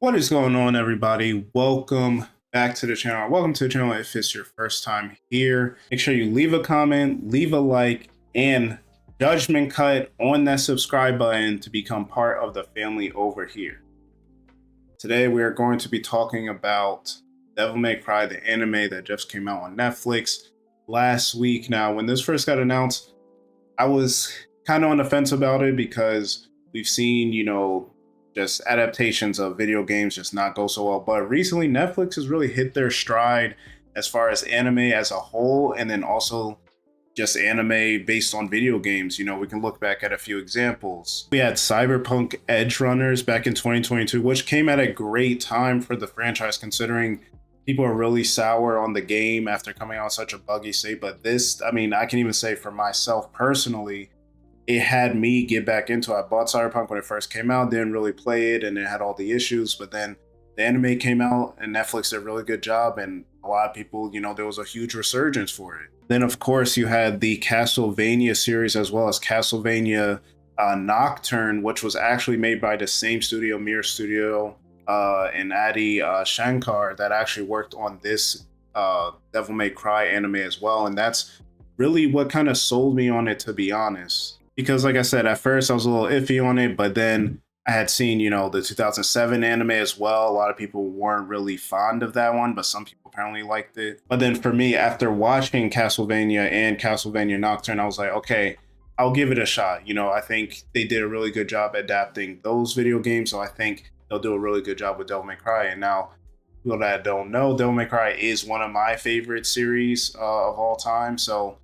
What is going on, everybody? Welcome back to the channel. Welcome to the channel if it's your first time here. Make sure you leave a comment, leave a like, and judgment cut on that subscribe button to become part of the family over here. Today, we are going to be talking about Devil May Cry, the anime that just came out on Netflix last week. Now, when this first got announced, I was kind of on the fence about it because we've seen, just adaptations of video games just not go so well. But recently, Netflix has really hit their stride as far as anime as a whole, and then also just anime based on video games. We can look back at a few examples. We had Cyberpunk Edge Runners back in 2022, which came at a great time for the franchise, considering people are really sour on the game after coming out in such a buggy state. But this, I can even say for myself personally, it had me get back into it. I bought Cyberpunk when it first came out, didn't really play it, and it had all the issues. But then the anime came out, and Netflix did a really good job, and a lot of people, there was a huge resurgence for it. Then, of course, you had the Castlevania series as well as Castlevania Nocturne, which was actually made by the same studio, Mirror Studio, and Adi Shankar, that actually worked on this Devil May Cry anime as well. And that's really what kind of sold me on it, to be honest. Because, like I said, at first I was a little iffy on it, but then I had seen, the 2007 anime as well. A lot of people weren't really fond of that one, but some people apparently liked it. But then for me, after watching Castlevania and Castlevania Nocturne, I was like, okay, I'll give it a shot. I think they did a really good job adapting those video games, so I think they'll do a really good job with Devil May Cry. And now, people that don't know, Devil May Cry is one of my favorite series of all time. So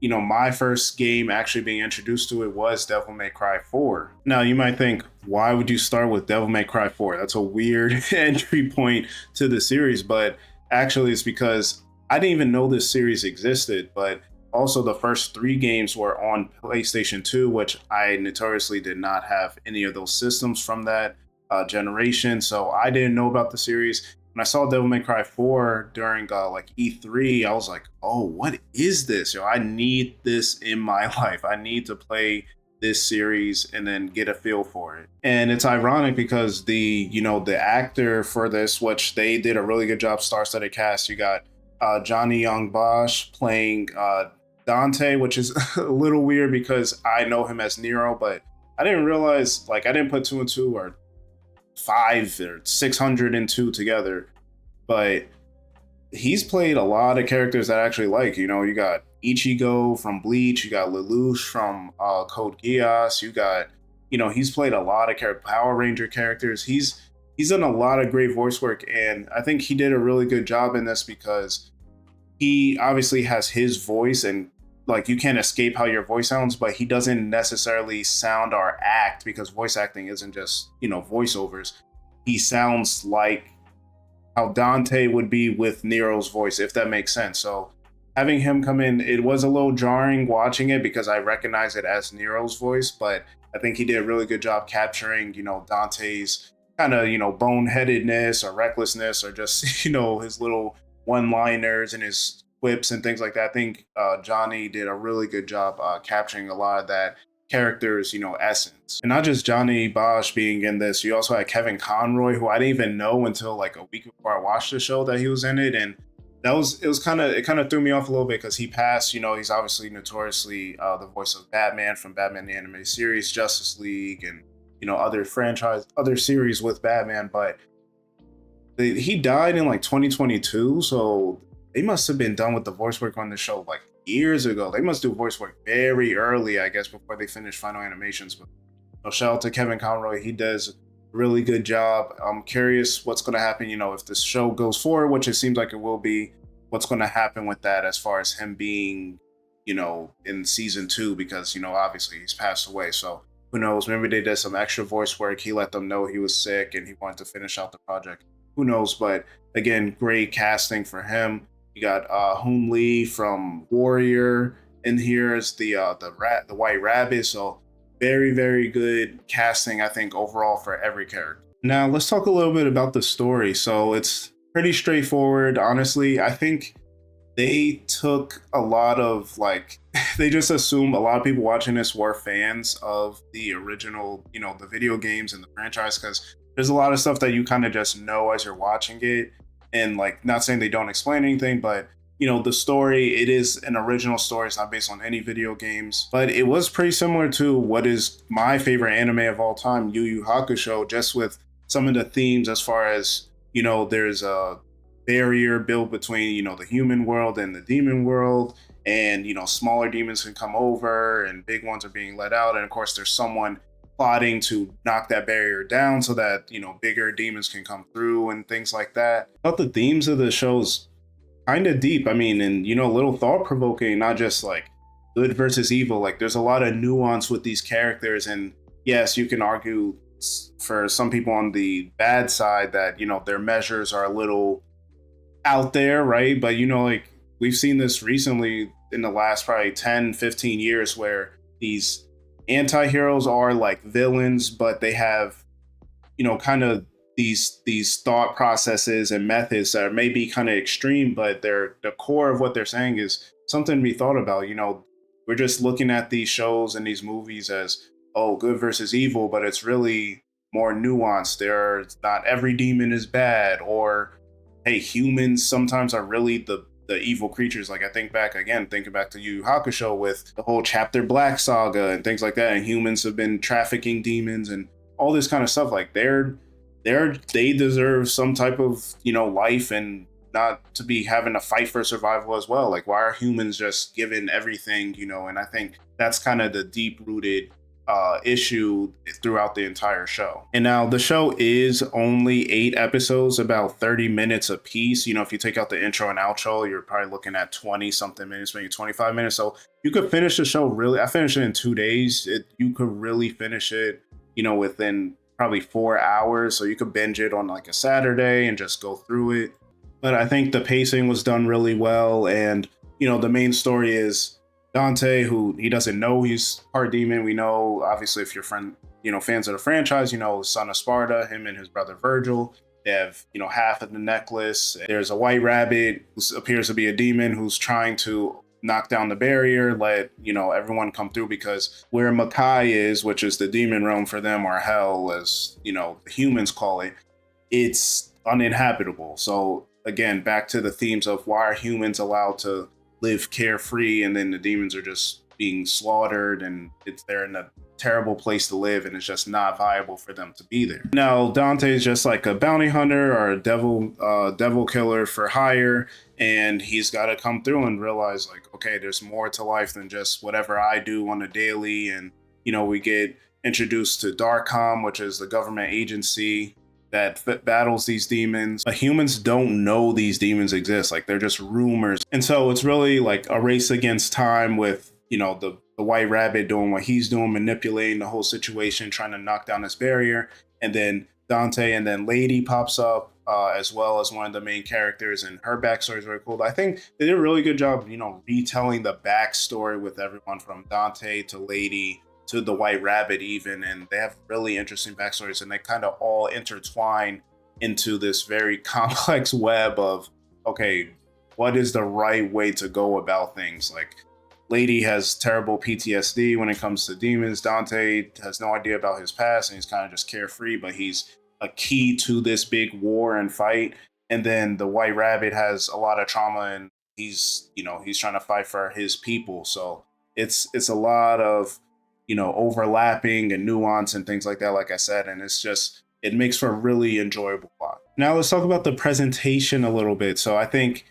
my first game actually being introduced to it was Devil May Cry 4. Now, you might think, why would you start with Devil May Cry 4? That's a weird entry point to the series, but actually it's because I didn't even know this series existed, but also the first three games were on PlayStation 2, which I notoriously did not have any of those systems from that generation, so I didn't know about the series. When I saw Devil May Cry 4 during like E3, I was like, oh, what is this? I need this in my life. I need to play this series and then get a feel for it. And it's ironic because the actor for this, which they did a really good job, star-studded cast. You got Johnny Young Bosch playing Dante, which is a little weird because I know him as Nero, but I didn't realize, I didn't put two and two or 5 or 602 together, but he's played a lot of characters that I actually like. You got Ichigo from Bleach, you got Lelouch from Code Geass, you got, he's played a lot of Power Ranger characters. He's done a lot of great voice work, and I think he did a really good job in this because he obviously has his voice, and you can't escape how your voice sounds, but he doesn't necessarily sound or act, because voice acting isn't just, voiceovers. He sounds like how Dante would be with Nero's voice, if that makes sense. So having him come in, it was a little jarring watching it because I recognize it as Nero's voice, but I think he did a really good job capturing, Dante's kind of, boneheadedness or recklessness, or just, his little one-liners and his quips and things like that. I think Johnny did a really good job capturing a lot of that character's, essence. And not just Johnny Bosch being in this, you also had Kevin Conroy, who I didn't even know until like a week before I watched the show that he was in it. And it kind of threw me off a little bit because he passed, he's obviously notoriously the voice of Batman from Batman the Animated Series, Justice League, and other series with Batman. But he died in like 2022, so they must have been done with the voice work on the show like years ago. They must do voice work very early, I guess, before they finish final animations. But shout out to Kevin Conroy. He does a really good job. I'm curious what's going to happen, if this show goes forward, which it seems like it will be. What's going to happen with that as far as him being, in season 2, because, obviously he's passed away. So who knows? Maybe they did some extra voice work. He let them know he was sick and he wanted to finish out the project. Who knows? But again, great casting for him. You got Hoon Lee from Warrior in here as the White Rabbit. So very, very good casting, I think, overall for every character. Now let's talk a little bit about the story. So it's pretty straightforward, honestly. I think they took a lot of like they just assume a lot of people watching this were fans of the original, the video games and the franchise, because there's a lot of stuff that you kind of just know as you're watching it. And like, not saying they don't explain anything, but the story, it is an original story. It's not based on any video games, but it was pretty similar to what is my favorite anime of all time, Yu Yu Hakusho, just with some of the themes as far as, there's a barrier built between, the human world and the demon world. And, smaller demons can come over and big ones are being let out. And of course, there's someone plotting to knock that barrier down so that, bigger demons can come through and things like that. I thought the themes of the show's kind of deep. I mean, and a little thought provoking, not just like good versus evil. Like, there's a lot of nuance with these characters, and yes, you can argue for some people on the bad side that their measures are a little out there, right? But like, we've seen this recently in the last probably 10-15 years, where these anti-heroes are like villains, but they have kind of these thought processes and methods that are maybe kind of extreme, but they're the core of what they're saying is something to be thought about. We're just looking at these shows and these movies as, oh, good versus evil, but it's really more nuanced. There's not every demon is bad, or hey, humans sometimes are really the evil creatures. Like, I think back to Yu Yu Hakusho with the whole Chapter Black saga and things like that, and humans have been trafficking demons and all this kind of stuff. Like, they deserve some type of life, and not to be having to fight for survival as well. Like, why are humans just given everything? And I think that's kind of the deep rooted issue throughout the entire show. And now the show is only 8 episodes, about 30 minutes a piece. If you take out the intro and outro, you're probably looking at 20 something minutes, maybe 25 minutes. So you could finish the show really. I finished it in 2 days. You could really finish it within probably 4 hours. So you could binge it on like a Saturday and just go through it. But I think the pacing was done really well. And the main story is Dante, who he doesn't know he's part demon. We know, obviously, if you're fans of the franchise, son of Sparta, him and his brother Virgil, they have, half of the necklace. There's a white rabbit who appears to be a demon who's trying to knock down the barrier, let, everyone come through, because where Makai is, which is the demon realm for them, or hell, as, the humans call it, it's uninhabitable. So again, back to the themes of why are humans allowed to live carefree, and then the demons are just being slaughtered, and they're in a terrible place to live, and it's just not viable for them to be there. Now Dante is just like a bounty hunter or a devil killer for hire, and he's got to come through and realize, like, okay, there's more to life than just whatever I do on a daily. And we get introduced to Darkcom, which is the government agency that battles these demons. But humans don't know these demons exist. Like, they're just rumors. And so it's really like a race against time, with, the white rabbit doing what he's doing, manipulating the whole situation, trying to knock down this barrier. And then Dante and then Lady pops up as well as one of the main characters, and her backstory is very cool. I think they did a really good job, retelling the backstory with everyone from Dante to Lady to the white rabbit even, and they have really interesting backstories, and they kind of all intertwine into this very complex web of, okay, what is the right way to go about things? Like, Lady has terrible PTSD when it comes to demons. Dante has no idea about his past, and he's kind of just carefree, but he's a key to this big war and fight. And then the white rabbit has a lot of trauma, and he's trying to fight for his people. So it's a lot of overlapping and nuance and things like that, like I said, and it makes for a really enjoyable plot. Now let's talk about the presentation a little bit. So I think,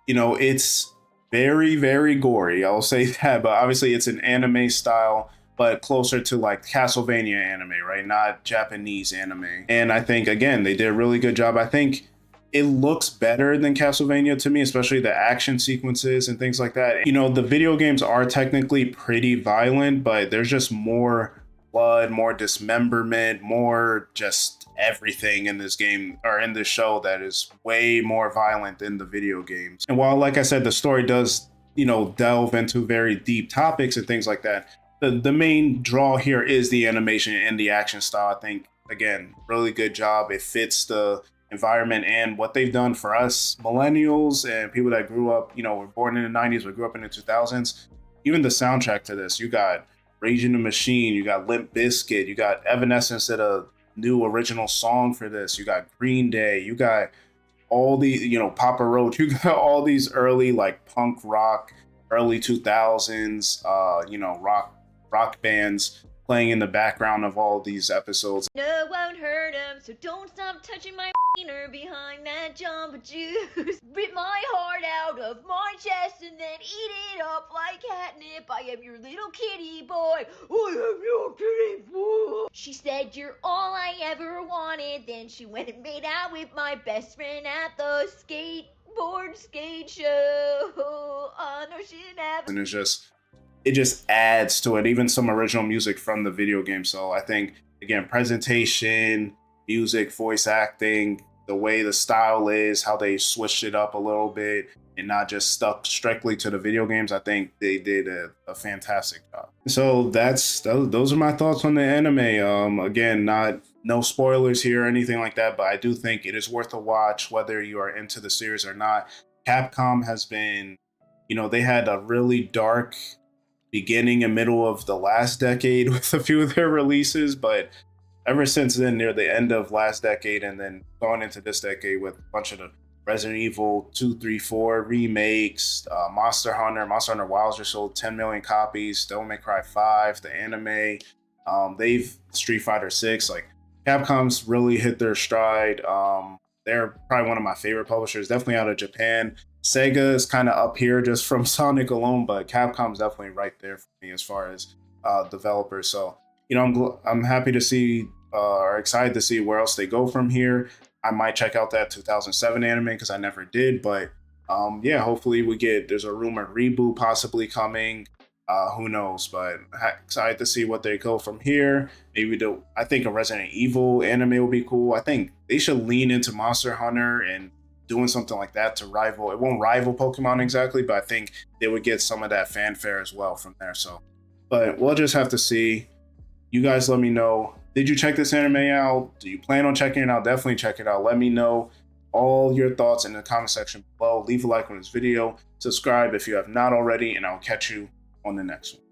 it's very, very gory, I'll say that, but obviously it's an anime style, but closer to like Castlevania anime, right? Not Japanese anime. And I think, again, they did a really good job. I think it looks better than Castlevania to me, especially the action sequences and things like that. The video games are technically pretty violent, but there's just more blood, more dismemberment, more just everything in this game, or in this show, that is way more violent than the video games. And while, like I said, the story does, delve into very deep topics and things like that, the main draw here is the animation and the action style. I think, again, really good job. It fits the environment and what they've done for us millennials and people that grew up, were born in the 90s but grew up in the 2000s. Even the soundtrack to this, you got Rage in the Machine, you got Limp Bizkit, you got Evanescence did a new original song for this, you got Green Day, you got all the, Papa Roach, you got all these early like punk rock, early 2000s, rock bands playing in the background of all these episodes. No one heard him, so don't stop touching my wiener behind that Jamba Juice. Rip my heart out of my chest and then eat it up like catnip. I am your little kitty boy. I am your kitty boy. She said you're all I ever wanted. Then she went and made out with my best friend at the skateboard skate show. Oh no, she didn't have. And it just adds to it, even some original music from the video game. So I think, again, presentation, music, voice acting, the way the style is, how they switched it up a little bit and not just stuck strictly to the video games, I think they did a fantastic job. So those are my thoughts on the anime. Again, no spoilers here or anything like that, but I do think it is worth a watch whether you are into the series or not. Capcom has been, they had a really dark beginning and middle of the last decade with a few of their releases, but ever since then, near the end of last decade and then going into this decade with a bunch of the Resident Evil 2, 3, 4 remakes, Monster Hunter Wilds just sold 10 million copies, Devil May Cry 5, the anime, they've Street Fighter 6, like Capcom's really hit their stride. They're probably one of my favorite publishers, definitely out of Japan. Sega is kind of up here just from Sonic alone, but Capcom's definitely right there for me as far as developers. So, I'm happy to see or excited to see where else they go from here. I might check out that 2007 anime because I never did, but hopefully there's a rumored reboot possibly coming. Who knows? But excited to see what they go from here. I think a Resident Evil anime will be cool. I think they should lean into Monster Hunter and doing something like that to rival. It won't rival Pokemon exactly, but I think they would get some of that fanfare as well from there. So, but we'll just have to see. You guys let me know. Did you check this anime out? Do you plan on checking it out? Definitely check it out. Let me know all your thoughts in the comment section below. Leave a like on this video. Subscribe if you have not already, and I'll catch you on the next one.